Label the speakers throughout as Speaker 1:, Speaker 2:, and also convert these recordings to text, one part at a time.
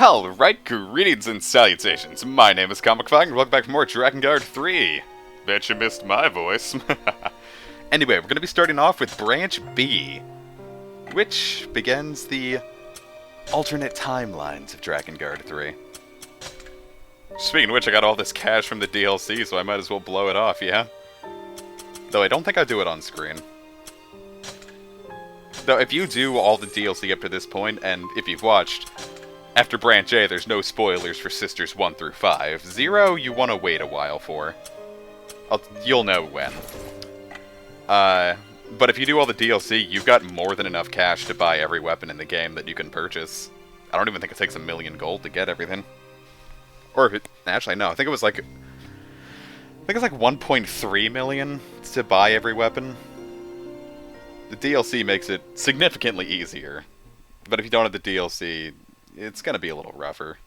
Speaker 1: Alright, greetings and salutations. My name is Comic Fang, and welcome back for more Drakengard 3. Bet you missed my voice. Anyway, we're going to be starting off with Branch B, which begins the alternate timelines of Drakengard 3. Speaking of which, I got all this cash from the DLC, so I might as well blow it off, yeah? Though I don't think I'll do it on screen. Though if you do all the DLC up to this point, and if you've watched, after Branch A, there's no spoilers for Sisters 1 through 5. 0, you want to wait a while for. You'll know when. But if you do all the DLC, you've got more than enough cash to buy every weapon in the game that you can purchase. I don't even think it takes 1 million gold to get everything. Or, actually, no, I think it's like 1.3 million to buy every weapon. The DLC makes it significantly easier. But if you don't have the DLC, it's going to be a little rougher.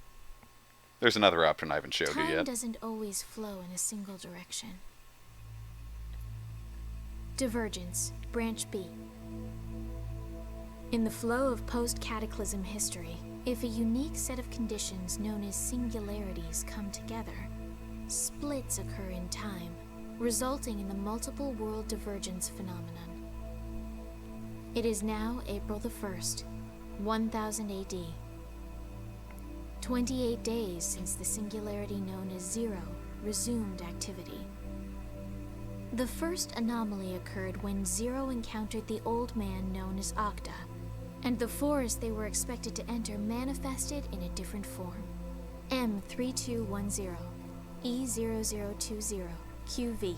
Speaker 1: There's another option I haven't showed you yet.
Speaker 2: Time doesn't always flow in a single direction. Divergence, Branch B. In the flow of post-cataclysm history, if a unique set of conditions known as singularities come together, splits occur in time, resulting in the multiple world divergence phenomenon. It is now April the 1st, 1000 AD. 28 days since the singularity known as Zero resumed activity. The first anomaly occurred when Zero encountered the old man known as Octa, and the forest they were expected to enter manifested in a different form. M3210, E0020, QV.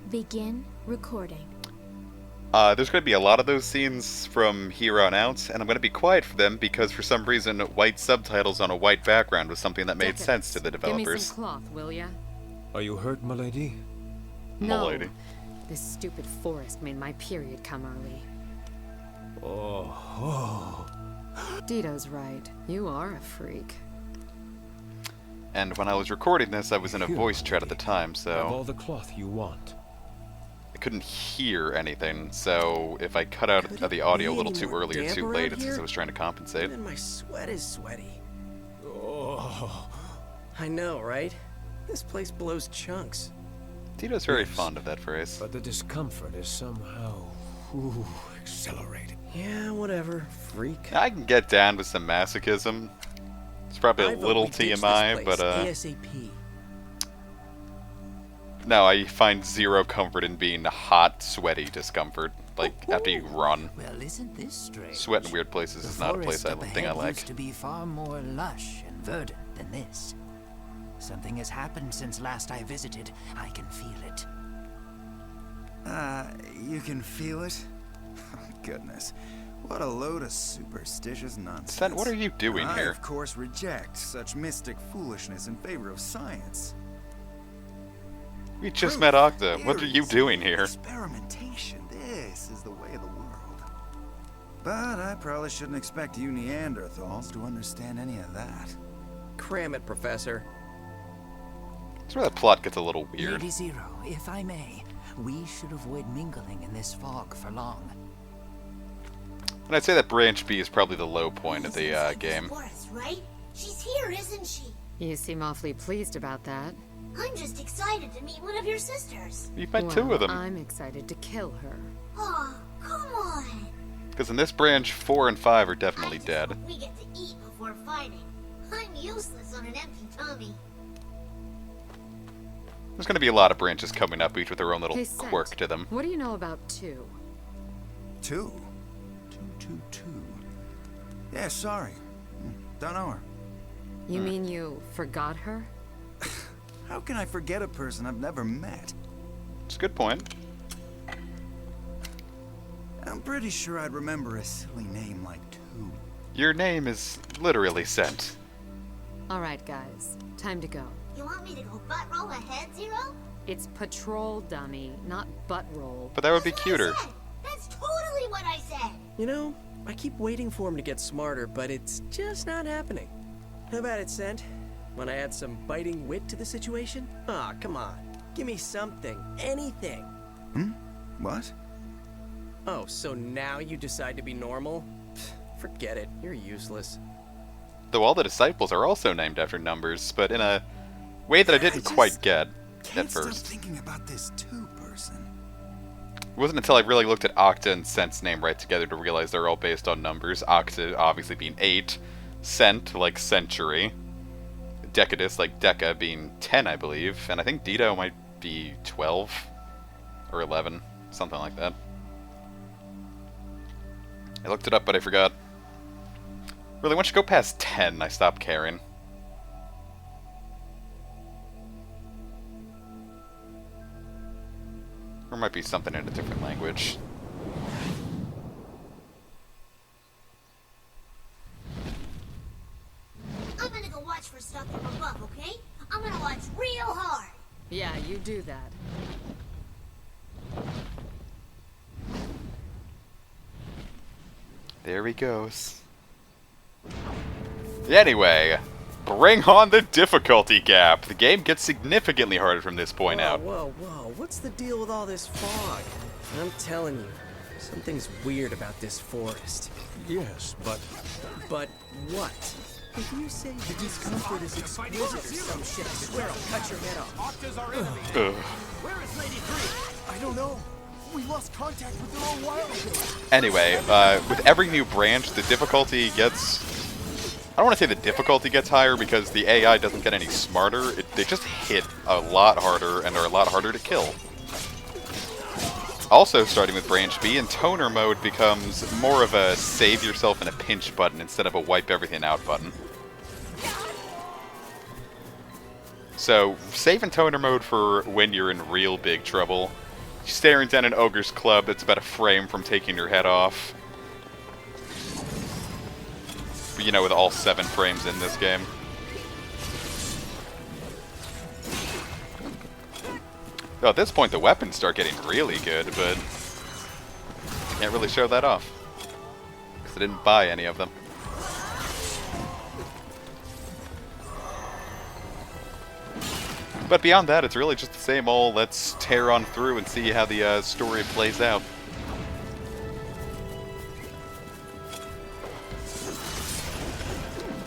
Speaker 2: Begin recording.
Speaker 1: There's going to be a lot of those scenes from here on out, and I'm going to be quiet for them because for some reason white subtitles on a white background was something that made sense to the developers.
Speaker 3: Give me some cloth, will ya?
Speaker 4: Are you hurt, milady?
Speaker 3: No.
Speaker 1: Milady.
Speaker 3: This stupid forest made my period come early.
Speaker 4: Oh.
Speaker 3: Dito's right. You are a freak.
Speaker 1: And when I was recording this, I was in a voice chat at the time,
Speaker 4: Have
Speaker 1: so
Speaker 4: all the cloth you want.
Speaker 1: I couldn't hear anything, so if I cut out the audio a little too early or too late, it's because I was trying to compensate.
Speaker 5: And my sweat is sweaty.
Speaker 4: Oh.
Speaker 5: I know, right? This place blows chunks.
Speaker 1: Tito's very fond of that phrase.
Speaker 4: But the discomfort is somehow accelerating.
Speaker 5: Yeah, whatever, freak.
Speaker 1: I can get down with some masochism. It's probably
Speaker 5: I
Speaker 1: a
Speaker 5: vote
Speaker 1: little
Speaker 5: we ditch
Speaker 1: TMI,
Speaker 5: this
Speaker 1: but
Speaker 5: place ASAP.
Speaker 1: no, I find zero comfort in being hot, sweaty discomfort. Like, after you run.
Speaker 6: Well, isn't this strange?
Speaker 1: Sweat in weird places is not a place I think I like.
Speaker 6: Used to be far more lush and verdant than this. Something has happened since last I visited. I can feel it.
Speaker 7: You can feel it? Oh, goodness. What a load of superstitious nonsense.
Speaker 1: Sen, what are you doing
Speaker 7: I,
Speaker 1: here?
Speaker 7: of course, reject such mystic foolishness in favor of science.
Speaker 1: We just
Speaker 7: Proof,
Speaker 1: met Octa. What are you
Speaker 7: theories,
Speaker 1: doing here?
Speaker 7: Experimentation. This is the way of the world. But I probably shouldn't expect you Neanderthals to understand any of that.
Speaker 5: Cram it, Professor.
Speaker 1: That's where the plot gets a little weird.
Speaker 6: Lady Zero, if I may, we should avoid mingling in this fog for long.
Speaker 1: And I'd say that Branch B is probably the low point of the game.
Speaker 8: Forest, right? She's here, isn't she?
Speaker 3: You seem awfully pleased about that.
Speaker 8: I'm just excited to meet one of your sisters.
Speaker 1: You've met two of them.
Speaker 3: I'm excited to kill her.
Speaker 8: Oh, come on.
Speaker 1: Because in this branch, 4 and 5 are definitely
Speaker 8: I just
Speaker 1: dead.
Speaker 8: hope we get to eat before fighting. I'm useless on an empty tummy.
Speaker 1: There's going to be a lot of branches coming up, each with their own little
Speaker 3: Hey, Sent,
Speaker 1: quirk to them.
Speaker 3: What do you know about 2?
Speaker 7: Two? Two. Yeah, sorry. Don't know her.
Speaker 3: You mean you forgot her?
Speaker 7: How can I forget a person I've never met?
Speaker 1: It's a good point.
Speaker 7: I'm pretty sure I'd remember a silly name like Two.
Speaker 1: Your name is literally Sent.
Speaker 3: Alright, guys. Time to go.
Speaker 8: You want me to go butt roll ahead, Zero?
Speaker 3: It's patrol, dummy, not butt roll.
Speaker 1: But that would be
Speaker 8: That's
Speaker 1: cuter.
Speaker 8: what I said. That's totally what I said.
Speaker 5: You know, I keep waiting for him to get smarter, but it's just not happening. How about it, Sent? Want to add some biting wit to the situation? Aw, come on. Give me something. Anything.
Speaker 7: What?
Speaker 5: Oh, so now you decide to be normal? Pfft, forget it. You're useless.
Speaker 1: though all the disciples are also named after numbers, but in a way that I didn't quite get at
Speaker 7: Stop
Speaker 1: first.
Speaker 7: thinking about this two-person.
Speaker 1: It wasn't until I really looked at Octa and Cent's name right together to realize they're all based on numbers. Octa obviously being 8, Cent like century, Decadus like Deca being 10, I believe, and I think Dito might be 12 or 11, something like that. I looked it up, but I forgot. Really, once you go past 10, I stop caring. Or might be something in a different language.
Speaker 8: I'm gonna go watch for stuff from above, okay? I'm gonna watch real hard.
Speaker 3: Yeah, you do that.
Speaker 1: There he goes. Anyway, bring on the difficulty gap. The game gets significantly harder from this point out.
Speaker 5: Whoa, whoa, what's the deal with all this fog? I'm telling you, something's weird about this forest.
Speaker 4: Yes, but
Speaker 5: But what? If you say the discomfort is exquisite or some shit, I swear I'll cut your head off.
Speaker 1: Ugh.
Speaker 9: Where is Lady 3? I don't know. We lost contact with her a while ago.
Speaker 1: Anyway, with every new branch, the difficulty gets... I don't want to say the difficulty gets higher because the AI doesn't get any smarter. They just hit a lot harder and are a lot harder to kill. Also, starting with Branch B, in Toner mode becomes more of a save yourself in a pinch button instead of a wipe everything out button. So, save in Toner mode for when you're in real big trouble. Staring down an ogre's club that's about a frame from taking your head off. You know, with all 7 frames in this game. Though at this point the weapons start getting really good, but can't really show that off. Because I didn't buy any of them. But beyond that, it's really just the same old, let's tear on through and see how the story plays out.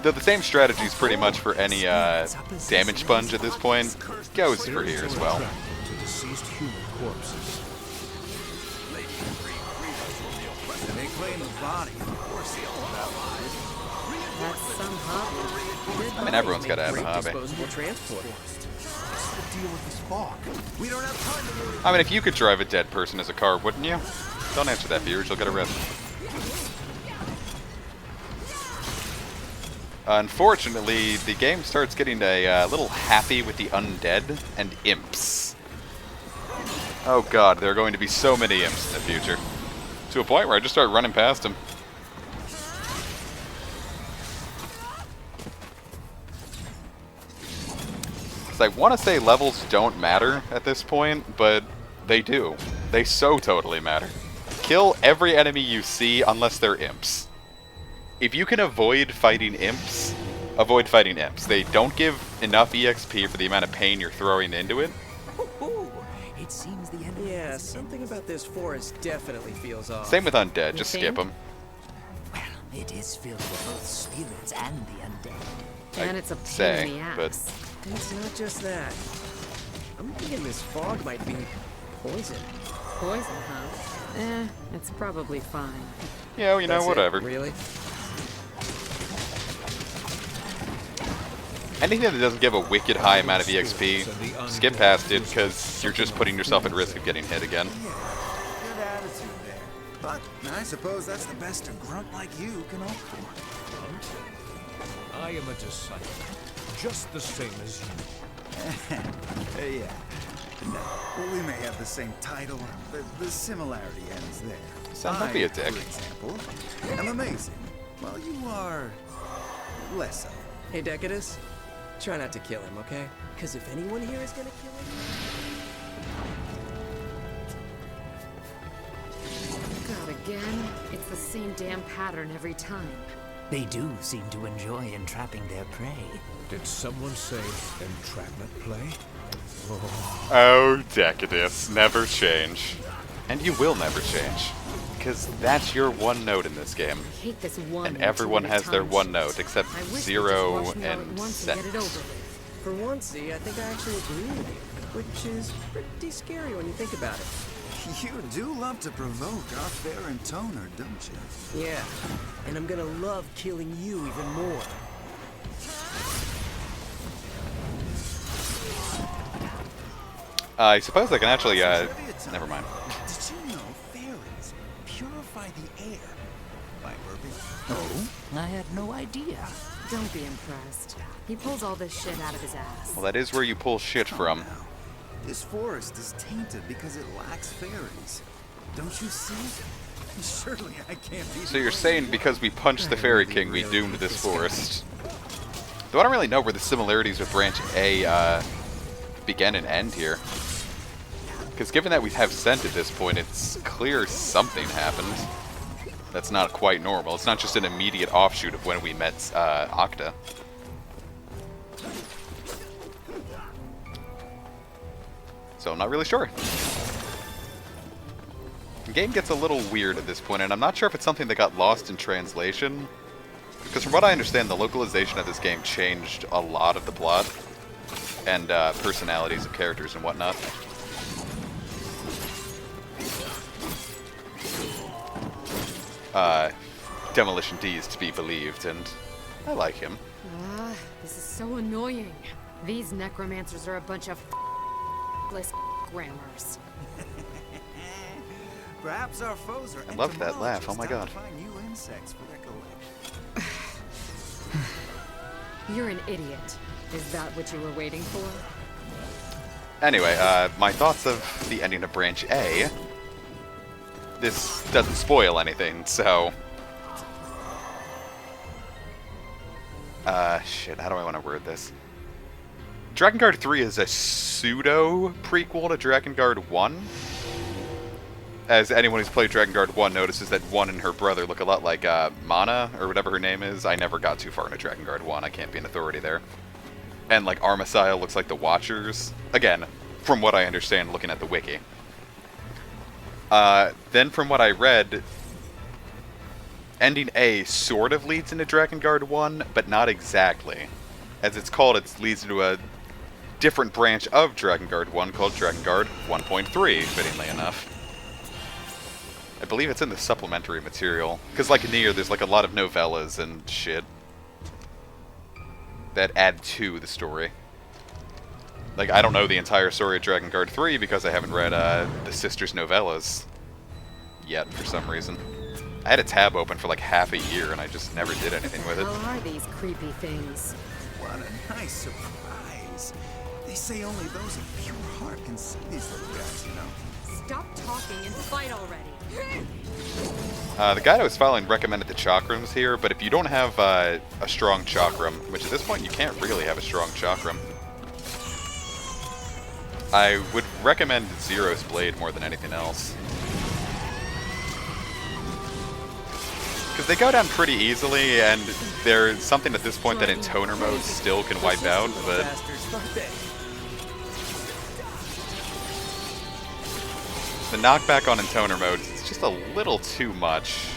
Speaker 1: Though the same strategy is pretty much for any damage sponge at this point, goes for here as well.
Speaker 4: to deceased human corpses.
Speaker 7: They claim the body.
Speaker 3: That's some hobby.
Speaker 1: I mean, everyone's got to have a
Speaker 5: Great
Speaker 1: hobby.
Speaker 5: disposable transport.
Speaker 9: What's the deal with this fog? We don't have time to move.
Speaker 1: I mean, if you could drive a dead person as a car, wouldn't you? Don't answer that, viewers. You'll get arrested. Unfortunately, the game starts getting a little happy with the undead and imps. Oh god, there are going to be so many imps in the future. To a point where I just start running past them. I want to say levels don't matter at this point, but they do. They so totally matter. Kill every enemy you see unless they're imps. If you can avoid fighting imps, avoid fighting imps. They don't give enough EXP for the amount of pain you're throwing into it.
Speaker 6: Ooh, it seems the enemy
Speaker 5: Yeah,
Speaker 6: has
Speaker 5: something about this forest definitely feels off.
Speaker 1: Same with undead, just
Speaker 3: You
Speaker 1: skip
Speaker 3: think?
Speaker 1: them.
Speaker 6: Well, it is filled with both spirits and the undead.
Speaker 3: And it's a pain
Speaker 1: say,
Speaker 3: in the ass.
Speaker 1: but-
Speaker 5: It's not just that. I'm thinking this fog might be poison.
Speaker 3: Poison, huh? It's probably fine.
Speaker 1: Yeah, you know,
Speaker 5: That's it?
Speaker 1: whatever.
Speaker 5: Really?
Speaker 1: Anything that doesn't give a wicked high amount of EXP, skip past it, because you're just putting yourself at risk of getting hit again.
Speaker 7: Good attitude there. But I suppose that's the best a grunt like you can hope for.
Speaker 4: I am a disciple, just the same as you.
Speaker 7: Yeah. No, well, we may have the same title, but the similarity ends there.
Speaker 1: Son, don't be a dick.
Speaker 7: For example, am amazing, while you are less so.
Speaker 5: Hey, Decadus, try not to kill him, okay? Because if anyone here is gonna kill him...
Speaker 3: God, again? It's the same damn pattern every time.
Speaker 6: They do seem to enjoy entrapping their prey.
Speaker 4: Did someone say entrapment play?
Speaker 1: Oh, Decadus, never change. And you will never change. Because that's your one note in this game.
Speaker 3: I hate this one
Speaker 1: And everyone has their one note, except
Speaker 3: I wish we
Speaker 1: Zero
Speaker 3: just rushed it out
Speaker 1: and
Speaker 3: at once
Speaker 1: Set.
Speaker 3: and get it over with.
Speaker 5: For once, see, I think I actually agree with you, which is pretty scary when you think about it.
Speaker 7: You do love to provoke our fair and toner, don't you?
Speaker 5: Yeah, and I'm gonna love killing you even more.
Speaker 1: I suppose I can actually, never mind.
Speaker 7: Did you know fairies purify the air by burping? Oh?
Speaker 6: I had no idea.
Speaker 3: Don't be impressed. He pulls all this shit out of his ass.
Speaker 1: Well, that is where you pull shit from.
Speaker 7: Now, this forest is tainted because it lacks fairies. Don't you see? Surely I can't be.
Speaker 1: So you're saying because we punched the Fairy King, we doomed this forest? Though I don't really know where the similarities with Branch A begin and end here. Because given that we have Scent at this point, it's clear something happened that's not quite normal. It's not just an immediate offshoot of when we met Octa. So I'm not really sure. The game gets a little weird at this point, and I'm not sure if it's something that got lost in translation. Because from what I understand, the localization of this game changed a lot of the plot and personalities of characters and whatnot. Demolition D is to be believed, and I like him.
Speaker 3: This is so annoying. These necromancers are a bunch of less grammars.
Speaker 7: Perhaps our foes are
Speaker 1: I loved that laugh, oh my god.
Speaker 7: identifying new insects for their collection.
Speaker 3: You're an idiot. Is that what you were waiting for?
Speaker 1: Anyway, my thoughts of the ending of Branch A. This doesn't spoil anything, so... shit, how do I want to word this? Drakengard 3 is a pseudo-prequel to Drakengard 1. As anyone who's played Drakengard 1 notices that 1 and her brother look a lot like Mana, or whatever her name is. I never got too far into Drakengard 1, I can't be an authority there. And like Armisael looks like the Watchers. Again, from what I understand looking at the wiki. Then from what I read, ending A sort of leads into Drakengard 1, but not exactly. As it's called, it leads into a different branch of Drakengard 1 called Drakengard 1.3, fittingly enough. I believe it's in the supplementary material. Because like Nier, there's like a lot of novellas and shit that add to the story. Like, I don't know the entire story of Drakengard 3 because I haven't read the sisters' novellas yet for some reason. I had a tab open for like half a year and I just never did anything with it.
Speaker 3: What are these creepy things?
Speaker 7: What a nice surprise. They say only those of pure heart can see these little guys, you know.
Speaker 3: Stop talking and fight already.
Speaker 1: The guide I was following recommended the chakrams here, but if you don't have a strong chakram, which at this point you can't really have a strong chakram, I would recommend Zero's Blade more than anything else. Because they go down pretty easily, and there's something at this point that in toner mode still can wipe out, but... The knockback on in toner mode is just a little too much.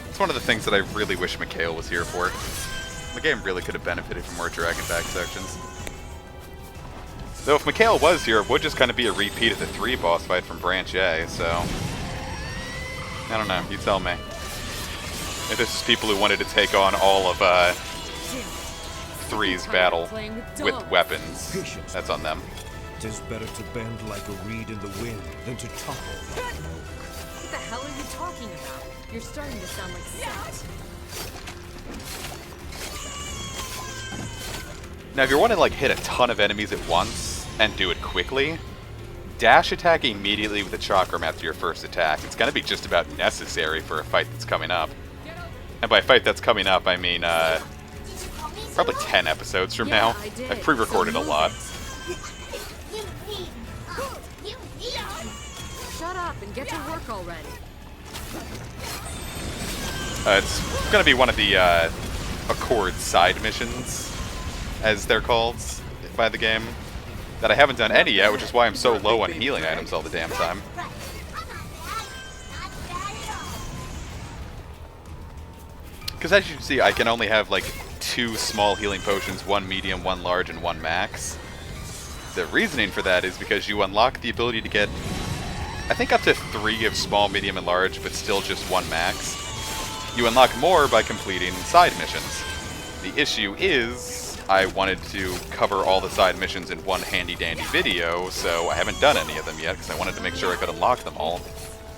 Speaker 1: It's one of the things that I really wish Mikhail was here for. The game really could have benefited from more Dragonback sections. Though if Mikhail was here, it would just kind of be a repeat of the 3 boss fight from Branch A, so... I don't know, you tell me. If this is people who wanted to take on all of 3's battle with weapons, that's on them.
Speaker 4: 'Tis better to bend like a reed in the wind than to topple like an oak.
Speaker 3: What the hell are you talking about? You're starting to sound like Set.
Speaker 1: Now, if you want to like hit a ton of enemies at once and do it quickly, dash attack immediately with a chakram after your first attack. It's going to be just about necessary for a fight that's coming up. And by fight that's coming up, I mean probably 10 episodes from now. I've pre-recorded a lot.
Speaker 3: Shut up and get to work already.
Speaker 1: It's going to be one of the Accord side missions, as they're called by the game, that I haven't done any yet, which is why I'm so low on healing items all the damn time. Because as you can see, I can only have like 2 small healing potions, 1 medium, 1 large, and 1 max. The reasoning for that is because you unlock the ability to get, I think, up to 3 of small, medium, and large, but still just 1 max. You unlock more by completing side missions. The issue is, I wanted to cover all the side missions in one handy-dandy video, so I haven't done any of them yet, because I wanted to make sure I could unlock them all.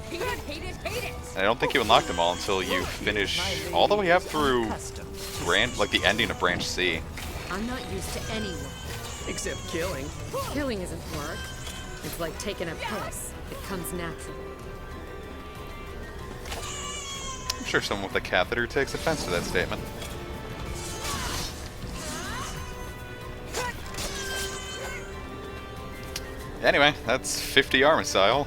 Speaker 3: Hate it, hate it, hate it!
Speaker 1: And I don't think you unlock them all until you finish all the way up through the ending of Branch C.
Speaker 3: I'm not used to anyone.
Speaker 5: Except killing.
Speaker 3: Killing isn't work. It's like taking a piss. It comes naturally.
Speaker 1: I'm sure someone with a catheter takes offense to that statement. Anyway, that's 50 Armicile.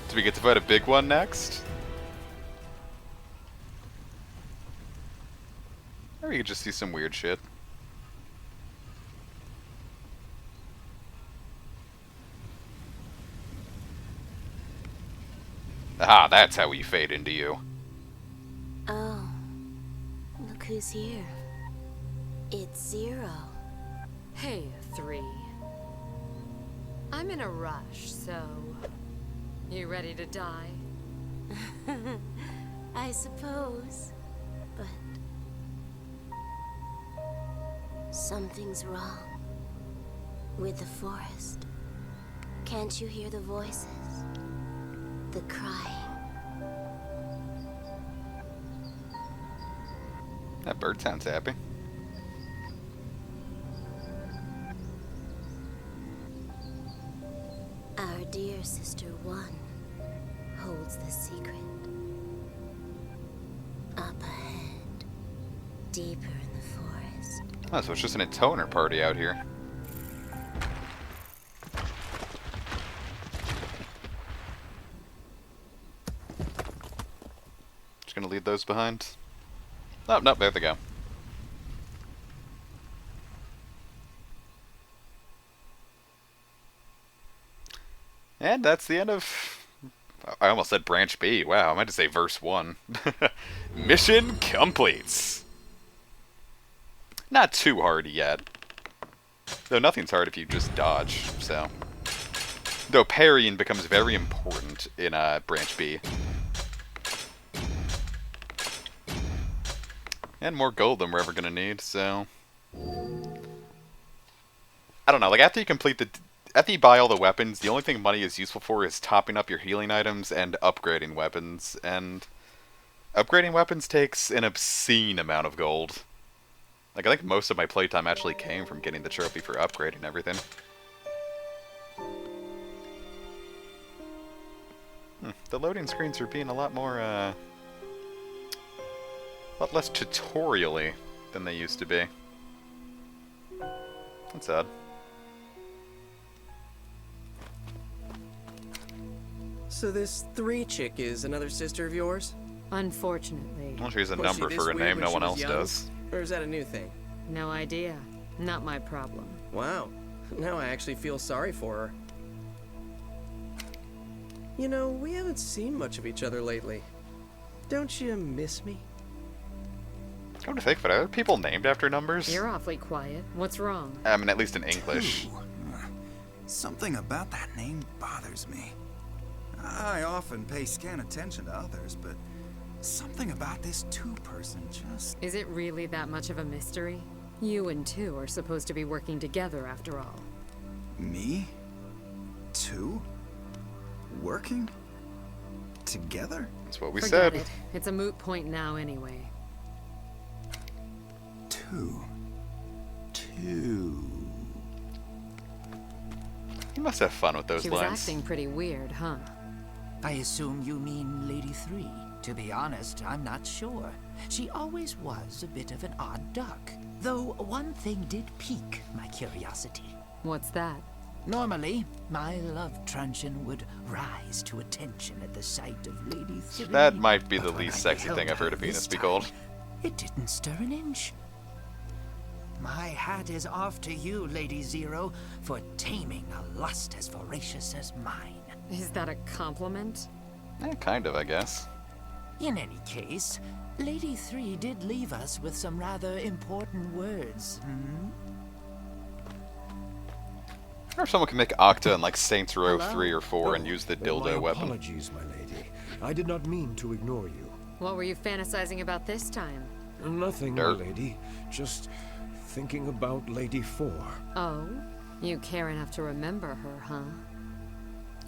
Speaker 1: Do we get to fight a big one next? Or we could just see some weird shit. Ah, that's how we fade into you.
Speaker 2: Oh, look who's here. It's Zero.
Speaker 3: Hey, 3. I'm in a rush, so... You ready to die?
Speaker 2: I suppose, but... something's wrong with the forest. Can't you hear the voices? The crying.
Speaker 1: That bird sounds happy.
Speaker 2: Our dear Sister One holds the secret. Up ahead, deeper in the forest.
Speaker 1: Oh, so it's just an Intoner party out here. Just gonna leave those behind. Oh, no, there they go. And that's the end of... I almost said Branch B. Wow, I meant to say Verse 1. Mission complete. Not too hard yet. Though nothing's hard if you just dodge, so... Though parrying becomes very important in Branch B. And more gold than we're ever gonna need, so... I don't know, like after you complete the... After you buy all the weapons, the only thing money is useful for is topping up your healing items and upgrading weapons, and... Upgrading weapons takes an obscene amount of gold. Like, I think most of my playtime actually came from getting the trophy for upgrading everything. The loading screens are being a lot more, a lot less tutorial-y than they used to be. That's odd.
Speaker 5: So this 3 chick is another sister of yours?
Speaker 3: Unfortunately.
Speaker 1: Well, she's a
Speaker 5: Was
Speaker 1: number
Speaker 5: she
Speaker 1: for
Speaker 5: this
Speaker 1: a
Speaker 5: weird
Speaker 1: name
Speaker 5: when
Speaker 1: no
Speaker 5: she
Speaker 1: one
Speaker 5: was
Speaker 1: else
Speaker 5: young?
Speaker 1: does.
Speaker 5: Or is that a new thing?
Speaker 3: No idea. Not my problem.
Speaker 5: Wow. Now I actually feel sorry for her. You know, we haven't seen much of each other lately. Don't you miss me?
Speaker 1: Come to think of it, are people named after numbers?
Speaker 3: You're awfully quiet. What's wrong?
Speaker 1: I mean, at least in English.
Speaker 7: Something about that name bothers me. I often pay scant attention to others, but something about this 2 person just...
Speaker 3: Is it really that much of a mystery? You and 2 are supposed to be working together after all.
Speaker 7: Me? 2? Working? Together?
Speaker 1: That's what we
Speaker 3: Forget
Speaker 1: said.
Speaker 3: it. It's a moot point now anyway.
Speaker 7: 2.
Speaker 1: You must have fun with those
Speaker 3: She was
Speaker 1: lines.
Speaker 3: acting pretty weird, huh?
Speaker 6: I assume you mean Lady 3. To be honest, I'm not sure. She always was a bit of an odd duck. Though one thing did pique my curiosity.
Speaker 3: What's that?
Speaker 6: Normally, my love truncheon would rise to attention at the sight of Lady 3.
Speaker 1: That might be the
Speaker 6: But when
Speaker 1: least
Speaker 6: I
Speaker 1: sexy
Speaker 6: beheld
Speaker 1: thing I've heard a
Speaker 6: her this
Speaker 1: penis be
Speaker 6: time,
Speaker 1: called.
Speaker 6: It didn't stir an inch. My hat is off to you, Lady Zero, for taming a lust as voracious as mine.
Speaker 3: Is that a compliment?
Speaker 1: Kind of, I guess.
Speaker 6: In any case, Lady 3 did leave us with some rather important words.
Speaker 1: Or someone can make Octa in like Saints Row
Speaker 3: Hello?
Speaker 1: 3 or 4 and use the
Speaker 4: My
Speaker 1: dildo weapon.
Speaker 4: apologies, my lady. I did not mean to ignore you.
Speaker 3: What were you fantasizing about this time?
Speaker 4: Nothing,
Speaker 1: Dirt.
Speaker 4: my lady. Just thinking about Lady 4.
Speaker 3: Oh? You care enough to remember her, huh?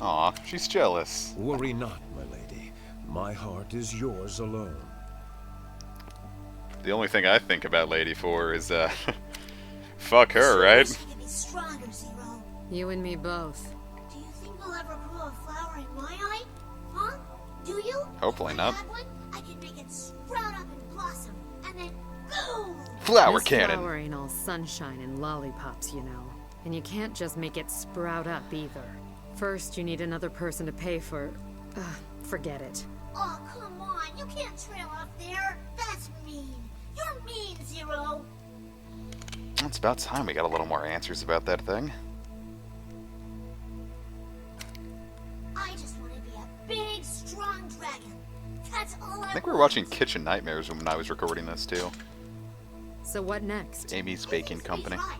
Speaker 1: Aw, she's jealous.
Speaker 4: Worry not, my lady. My heart is yours alone.
Speaker 1: The only thing I think about Lady 4 is, fuck her, right?
Speaker 8: She can be stronger, Zero.
Speaker 3: You and me both.
Speaker 8: Do you think we'll ever grow a flower in my eye? Huh? Do you?
Speaker 1: Hopefully
Speaker 8: If I
Speaker 1: not.
Speaker 8: had one, I could make it sprout up and blossom, and then boom!
Speaker 1: Flower
Speaker 3: This
Speaker 1: cannon.
Speaker 3: flower ain't all sunshine and lollipops, you know. And you can't just make it sprout up either. First, you need another person to pay for... forget it.
Speaker 8: Oh, come on. You can't trail up there. That's mean. You're mean, Zero.
Speaker 1: It's about time we got a little more answers about that thing.
Speaker 8: I just want to be a big, strong dragon. That's all I
Speaker 1: I think we were watching Kitchen Nightmares when I was recording this too.
Speaker 3: So what next?
Speaker 1: Amy's Baking Company.
Speaker 8: Right.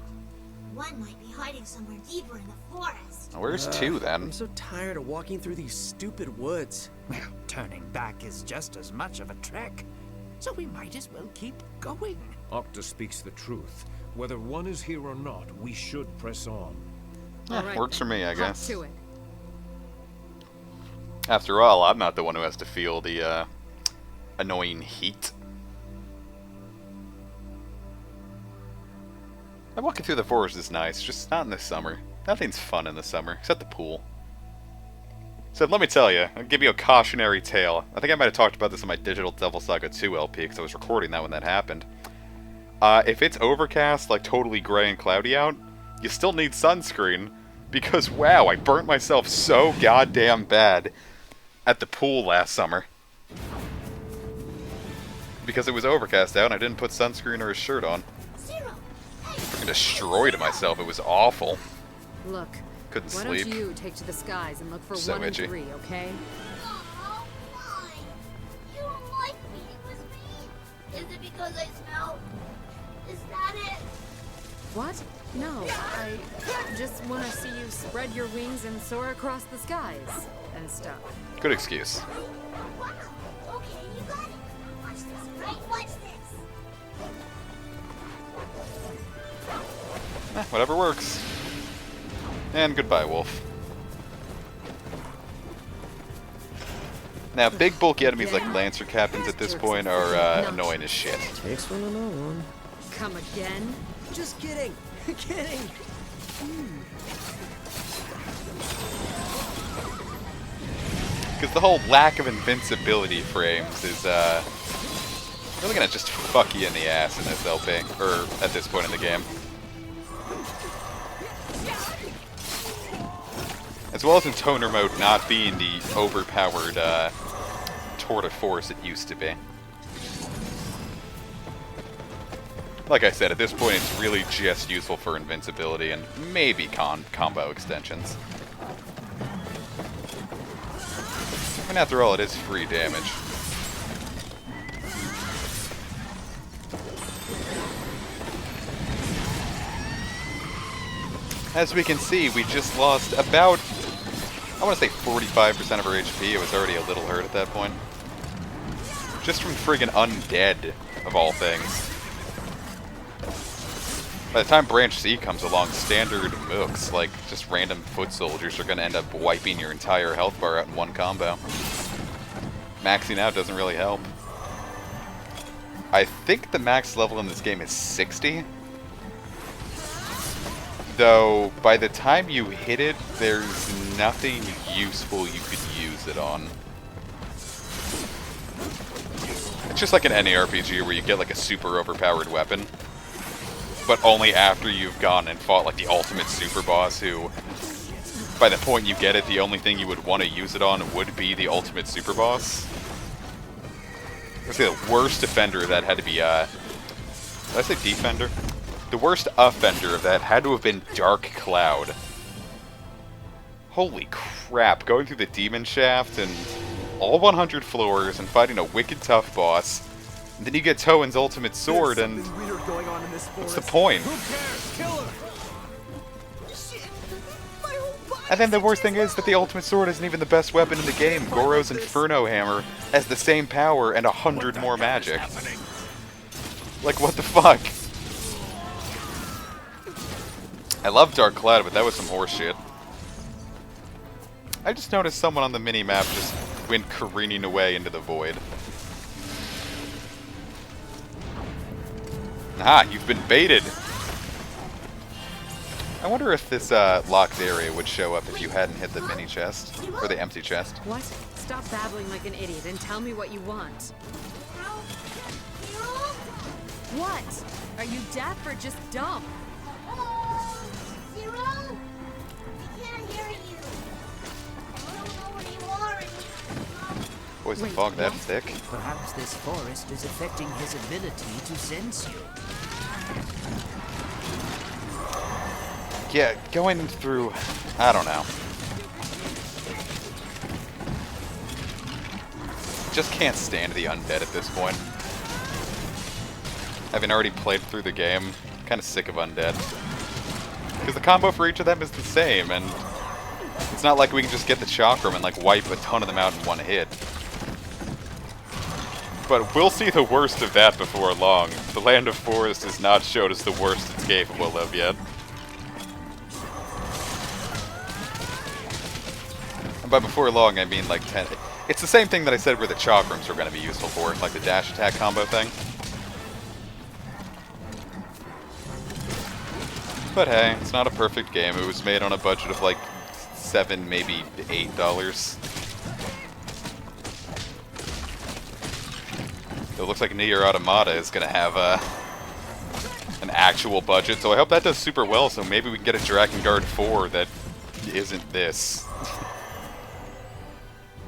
Speaker 8: One might be hiding somewhere deeper in the forest.
Speaker 1: Where's 2 then?
Speaker 5: I'm so tired of walking through these stupid woods.
Speaker 6: Well, turning back is just as much of a trek. So we might as well keep going.
Speaker 4: Octa speaks the truth. Whether one is here or not, we should press on.
Speaker 3: All right,
Speaker 1: Works for me, I
Speaker 3: hop
Speaker 1: guess.
Speaker 3: to it.
Speaker 1: After all, I'm not the one who has to feel the, annoying heat. Walking through the forest is nice, just not in the summer. Nothing's fun in the summer, except the pool. So let me tell you, I'll give you a cautionary tale. I think I might have talked about this in my Digital Devil Saga 2 LP, because I was recording that when that happened. If it's overcast, like totally gray and cloudy out, you still need sunscreen, because wow, I burnt myself so goddamn bad at the pool last summer. Because it was overcast out and I didn't put sunscreen or a shirt on.
Speaker 8: Zero. Hey,
Speaker 1: I destroyed myself, it was awful.
Speaker 3: Look,
Speaker 1: Couldn't
Speaker 3: why
Speaker 1: sleep.
Speaker 3: don't you take to the skies and look for
Speaker 1: So
Speaker 3: 1 and
Speaker 1: itchy.
Speaker 3: 3, okay?
Speaker 8: oh, fine. You don't like meeting with me? Is it because I smell? Is that it?
Speaker 3: What? No, I just want to see you spread your wings and soar across the skies and stuff.
Speaker 1: Good excuse.
Speaker 8: Wow. Okay, you got it. Watch this, right? Watch this.
Speaker 1: Whatever works. And goodbye, Wolf. Now, big bulky enemies like Lancer Captains at this point are annoying as shit.
Speaker 5: Takes one to know one.
Speaker 3: Come again?
Speaker 5: Just kidding. Kidding.
Speaker 1: Because the whole lack of invincibility frames is really gonna just fuck you in the ass in this LP, or at this point in the game. As well as in toner mode not being the overpowered tour de force it used to be. Like I said, at this point it's really just useful for invincibility and maybe combo extensions. I mean, after all, it is free damage. As we can see, we just lost about, I want to say 45% of our HP. It was already a little hurt at that point. Just from friggin' undead, of all things. By the time Branch C comes along, standard mooks, like just random foot soldiers, are going to end up wiping your entire health bar out in one combo. Maxing out doesn't really help. I think the max level in this game is 60. Though, by the time you hit it, there's nothing useful you could use it on. It's just like an NARPG where you get like a super overpowered weapon, but only after you've gone and fought like the ultimate super boss who, by the point you get it, the only thing you would want to use it on would be the ultimate super boss. Let's say the worst offender of that had to be, did I say defender? The worst offender of that had to have been Dark Cloud. Holy crap, going through the demon shaft and all 100 floors and fighting a wicked tough boss. And then you get Toen's ultimate sword, and what's the point? And then the worst thing is that the ultimate sword isn't even the best weapon in the game. Goro's Inferno Hammer has the same power and 100 more magic. Like, what the fuck? I love Dark Cloud, but that was some horseshit. I just noticed someone on the mini-map just went careening away into the void. Ah, you've been baited! I wonder if this locked area would show up if you hadn't hit the mini chest, or the empty chest.
Speaker 3: What? Stop babbling like an idiot and tell me what you want. What? Are you deaf or just dumb?
Speaker 8: Zero? We can't hear you. I don't know where you are anymore.
Speaker 1: Boy's the fog that thick.
Speaker 6: Perhaps this forest is affecting his ability to sense you.
Speaker 1: Yeah, going through... I don't know. Just can't stand the undead at this point. Having already played through the game, kind of sick of undead. Because the combo for each of them is the same, and it's not like we can just get the chakram and like wipe a ton of them out in one hit. But we'll see the worst of that before long. The Land of Forest has not showed us the worst it's capable of yet. And by before long, I mean like 10... It's the same thing that I said where the chakrams are going to be useful for, like the dash attack combo thing. But hey, it's not a perfect game. It was made on a budget of like $7, maybe $8. It looks like Nier Automata is going to have an actual budget, so I hope that does super well, so maybe we can get a Drakengard 4 that isn't this.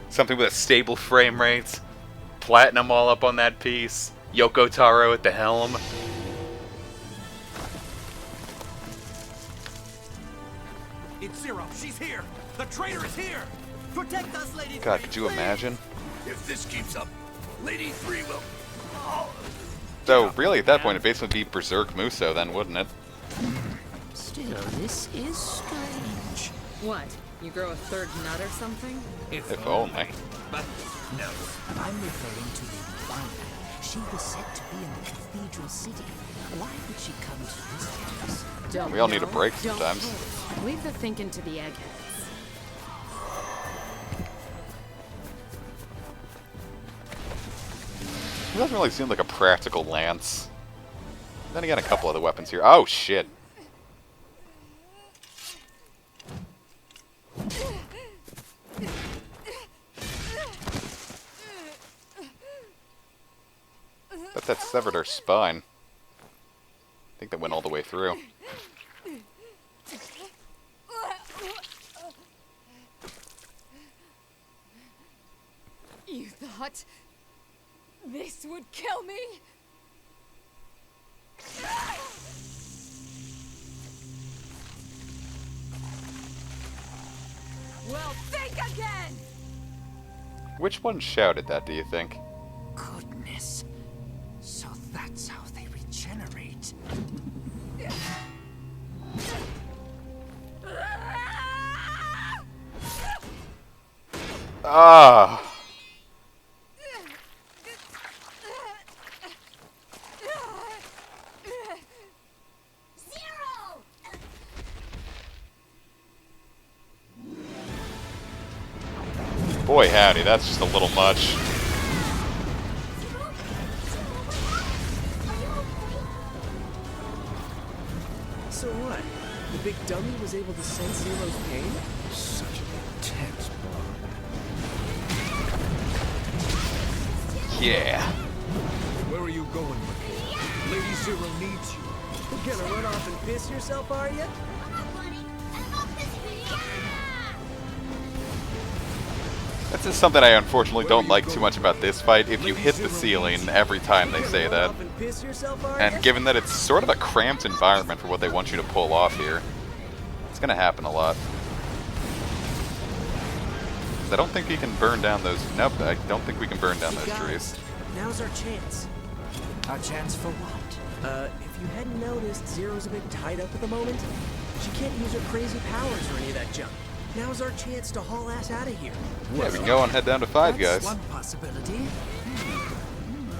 Speaker 1: Something with a stable frame rate, platinum all up on that piece, Yoko Taro at the helm.
Speaker 9: It's Zero. She's here. The traitor is here. Protect us, Lady 3.
Speaker 1: God, could you imagine?
Speaker 9: If this keeps up, Lady 3 will...
Speaker 1: So, really, at that point, it basically would be Berserk Muso then, wouldn't it?
Speaker 6: Still, this is strange.
Speaker 3: What? You grow a third nut or something?
Speaker 1: If only.
Speaker 6: But no, I'm referring to Lady Vanya. She was said to be in the cathedral city. Why would she come to this place?
Speaker 3: Don't
Speaker 1: We all need a
Speaker 3: know,
Speaker 1: break
Speaker 3: don't
Speaker 1: sometimes.
Speaker 3: care. Leave the thinking to the eggheads.
Speaker 1: It doesn't really seem like a practical lance. Then again, a couple other weapons here. Oh, shit. Bet that severed her spine. I think that went all the way through.
Speaker 10: You thought this would kill me? Well, think again!
Speaker 1: Which one shouted that, do you think?
Speaker 6: Goodness. So that's how they regenerate.
Speaker 1: Ah!
Speaker 8: Zero!
Speaker 1: Boy howdy, that's just a little much.
Speaker 5: So what? The big dummy was able to sense Zero's pain?
Speaker 4: Such an intense bond.
Speaker 1: Yeah.
Speaker 4: Where are you going with it? Lady Zero needs you.
Speaker 5: You're gonna run off and piss yourself, are you?
Speaker 8: I'm not running. I'm not missing it.
Speaker 1: That's just something I unfortunately don't like too much about this fight. If you hit the ceiling every time they say that.
Speaker 5: Off and piss yourself, are
Speaker 1: And
Speaker 5: ya?
Speaker 1: given that it's sort of a cramped environment for what they want you to pull off here, it's gonna happen a lot. I don't think we can burn down those... Nope, I don't think we can burn down those trees.
Speaker 5: Now's our chance.
Speaker 6: Our chance for what?
Speaker 5: If you hadn't noticed, Zero's a bit tied up at the moment. She can't use her crazy powers or any of that junk. Now's our chance to haul ass out of here.
Speaker 1: Yeah, we can go and head down to 5,
Speaker 6: That's
Speaker 1: guys.
Speaker 6: one possibility.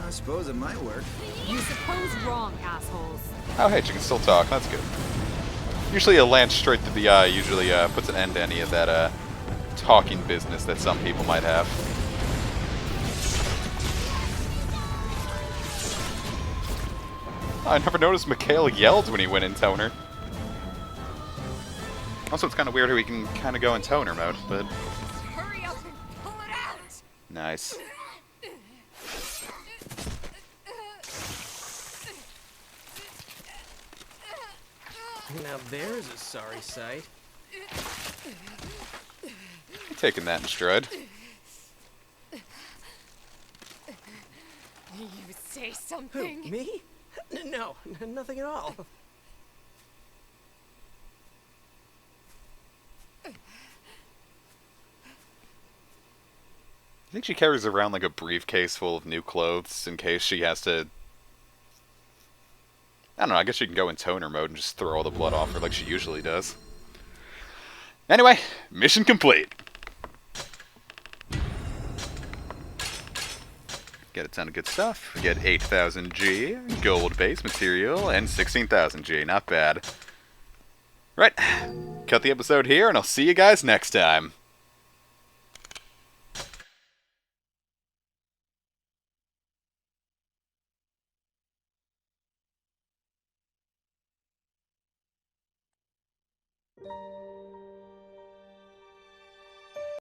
Speaker 7: I suppose it might work.
Speaker 3: You suppose wrong, assholes.
Speaker 1: Oh, hey, she can still talk. That's good. Usually a lance straight to the eye usually puts an end to any of that talking business that some people might have. I never noticed Mikhail yelled when he went in toner. Also, it's kind of weird how he can kind of go in toner mode, but...
Speaker 10: Hurry up and pull it out!
Speaker 1: Nice.
Speaker 5: Now there's a sorry sight.
Speaker 1: Taking that in stride.
Speaker 10: You say
Speaker 5: Who,
Speaker 10: something?
Speaker 5: me? No, nothing at all.
Speaker 1: I think she carries around like a briefcase full of new clothes in case she has to... I don't know, I guess she can go in toner mode and just throw all the blood off her like she usually does. Anyway, mission complete. Get a ton of good stuff. We get 8,000 G, gold base material, and 16,000 G. Not bad. Right, cut the episode here, and I'll see you guys next time.